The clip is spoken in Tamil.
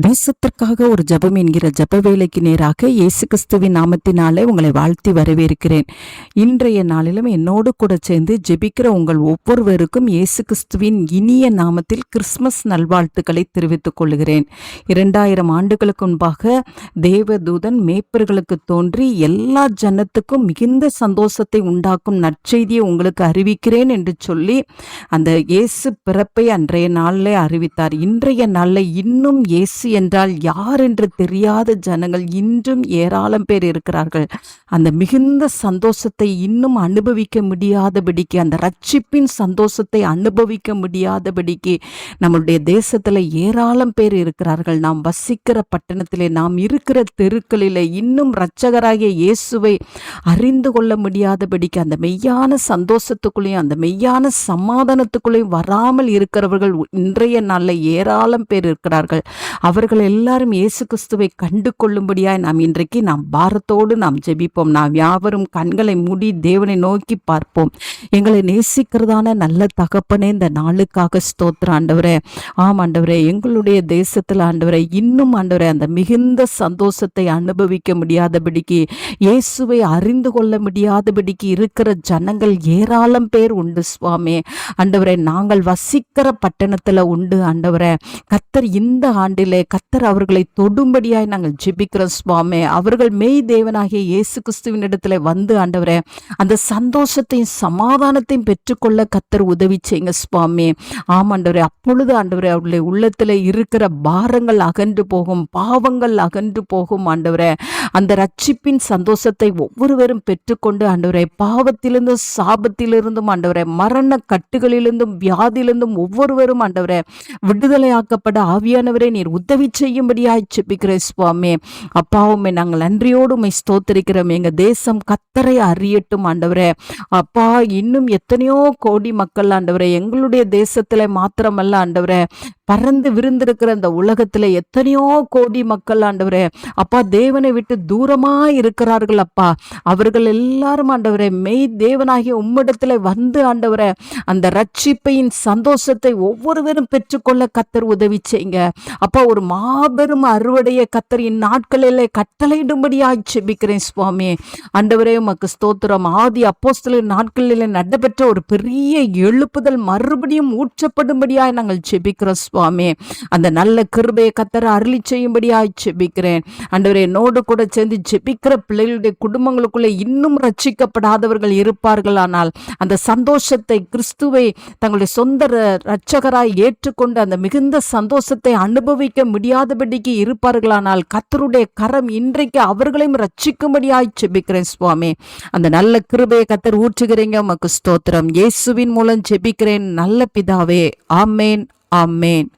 தேசத்திற்காக ஒரு ஜெபம் என்கிற ஜெப வேலைக்கு நேராக இயேசு கிறிஸ்துவின் நாமத்தினாலே உங்களை வாழ்த்தி வரவேற்கிறேன். இன்றைய நாளிலும் என்னோடு கூட சேர்ந்து ஜெபிக்கிற உங்கள் ஒவ்வொருவருக்கும் இயேசு கிறிஸ்துவின் இனிய நாமத்தில் கிறிஸ்துமஸ் நல்வாழ்த்துக்களை தெரிவித்துக் கொள்கிறேன். 2000 ஆண்டுகளுக்கு முன்பாக தேவதூதன் மேய்ப்பர்களுக்கு தோன்றி எல்லா ஜனத்துக்கும் மிகுந்த சந்தோஷத்தை உண்டாக்கும் நற்செய்தியை உங்களுக்கு அறிவிக்கிறேன் என்று சொல்லி அந்த இயேசு பிறப்பை அன்றைய நாளிலே அறிவித்தார். இன்றைய நாளில் இன்னும் இயேசு என்றால் யார் என்று தெரியாத ஜனங்கள் இன்றும் ஏராளம் பேர் இருக்கிறார்கள். அந்த மிகுந்த சந்தோஷத்தை இன்னும் அனுபவிக்க முடியாதபடிக்கு, அந்த ரட்சிப்பின் சந்தோஷத்தை அனுபவிக்க முடியாதபடிக்கு நம்மளுடைய தேசத்துல ஏராளம் பேர் இருக்கிறார்கள். நாம் வசிக்கிற பட்டணத்திலே, நாம் இருக்கிற தெருக்களிலே இன்னும் இரட்சகராகிய இயேசுவை அறிந்து கொள்ள முடியாதபடிக்கு அந்த மெய்யான சந்தோஷத்துக்குள்ளேயும் அந்த மெய்யான சமாதானத்துக்குள்ளேயும் வராமல் இருக்கிறவர்கள் இன்றைய நாளில் ஏராளம் பேர் இருக்கிறார்கள். அவர்கள் எல்லாரும் இயேசு கிறிஸ்துவை கண்டு கொள்ளும்படியாய் நாம் பாரத்தோடு நாம் ஜெபிப்போம். நாம் யாவரும் கண்களை மூடி தேவனை நோக்கி பார்ப்போம். எங்களை நேசிக்கிறதான நல்ல தகப்பனே, இந்த நாளுக்காக ஸ்தோத்திரம் ஆண்டவரே. ஆம் ஆண்டவரே, எங்களுடைய தேசத்தில் ஆண்டவரே இன்னும் ஆண்டவரே அந்த மிகுந்த சந்தோஷத்தை அனுபவிக்க முடியாதபடிக்கு, இயேசுவை அறிந்து கொள்ள முடியாதபடிக்கு இருக்கிற ஜனங்கள் ஏராளம் பேர் உண்டு சுவாமி. ஆண்டவரே, நாங்கள் வசிக்கிற பட்டணத்தில் உண்டு ஆண்டவரே. கர்த்தர் இந்த ஆண்டிலே கர்த்தர் அவர்களை தொடும்படியாய் நாங்கள் ஜெபிக்கிறோம் சுவாமி. அவர்கள் மெய் தேவனாகிய இயேசு கிறிஸ்துவின் இடத்துல வந்து ஆண்டவரே அந்த சந்தோஷத்தையும் சமாதானத்தையும் பெற்றுக்கொள்ள கர்த்தர் உதவி செய்யுங்க சுவாமி. ஆமாண்டவரே, அப்பொழுது ஆண்டவரே அவருடைய உள்ளத்துல இருக்கிற பாரங்கள் அகன்று போகும், பாவங்கள் அகன்று போகும் ஆண்டவரே. அந்த ரட்சிப்பின் சந்தோஷத்தை ஒவ்வொருவரும் பெற்றுக்கொண்டு ஆண்டவரே பாவத்திலிருந்தும் சாபத்திலிருந்தும் ஆண்டவரே மரண கட்டுகளிலிருந்தும் வியாதியிலிருந்தும் ஒவ்வொருவரும் ஆண்டவரே விடுதலையாக்கப்பட ஆவியானவரே நீர் உதவி செய்யும்படியாய் ஜெபிக்கிறேன் சுவாமி. அப்பாவுமே நாங்கள் நன்றியோடு உம்மை ஸ்தோத்திரிக்கிறோம். எங்க தேசம் கர்த்தரை அறியட்டும் ஆண்டவரே. அப்பா, இன்னும் எத்தனையோ கோடி மக்கள் ஆண்டவரே எங்களுடைய தேசத்துல மாத்திரமல்ல ஆண்டவரே, பறந்து விருந்திருக்கிற அந்த உலகத்துல எத்தனையோ கோடி மக்கள் ஆண்டவரே அப்பா தேவனை விட்டு தூரமா இருக்கிறார்கள் அப்பா. அவர்கள் எல்லாரும் ஆண்டவரே மெய் தேவனாகிய உம்மிடத்துல வந்து ஆண்டவரே அந்த ரட்சிப்பையின் சந்தோஷத்தை ஒவ்வொருவரும் பெற்றுக்கொள்ள கர்த்தர் உதவி செய்யுங்க அப்பா. ஒரு மாபெரும் அறுவடைய கர்த்தர் இந்நாட்களிலே கட்டளையிடும்படியாய் ஜெபிக்கிறேன் சுவாமி. ஆண்டவரே உமக்கு ஸ்தோத்திரம். ஆதி அப்போஸ்தலர் நாட்களிலே நடைபெற்ற ஒரு பெரிய எழுப்புதல் மறுபடியும் ஊற்றப்படும்படியாய் நாங்கள் ஜெபிக்கிறோம் சுவாமி. அந்த நல்ல கிருபையை கர்த்தர் அருளி செய்யும்படியாய் ஜெபிக்கிறேன் ஆண்டவரே. என்னோடு கூட சேர்ந்து ஜெபிக்கிற பிள்ளைகளுடைய குடும்பங்களுக்குள்ளே இன்னும் ரட்சிக்கப்படாதவர்கள் இருப்பார்கள். ஆனால் அந்த சந்தோஷத்தை, கிறிஸ்துவை தங்களுடைய சொந்த இரட்சகராய் ஏற்றுக்கொண்டு அந்த மிகுந்த சந்தோஷத்தை அனுபவிக்க முடியாதபடிக்கு இருப்பார்களானால் கர்த்தருடைய கரம் இன்றைக்கு அவர்களையும் ரட்சிக்கும்படியாய் ஜெபிக்கிறேன் சுவாமி. அந்த நல்ல கிருபையை கர்த்தர் ஊற்றுகிறீங்க, உமக்கு ஸ்தோத்திரம். இயேசுவின் மூலம் ஜெபிக்கிறேன் நல்ல பிதாவே. ஆமேன், ஆமேன்.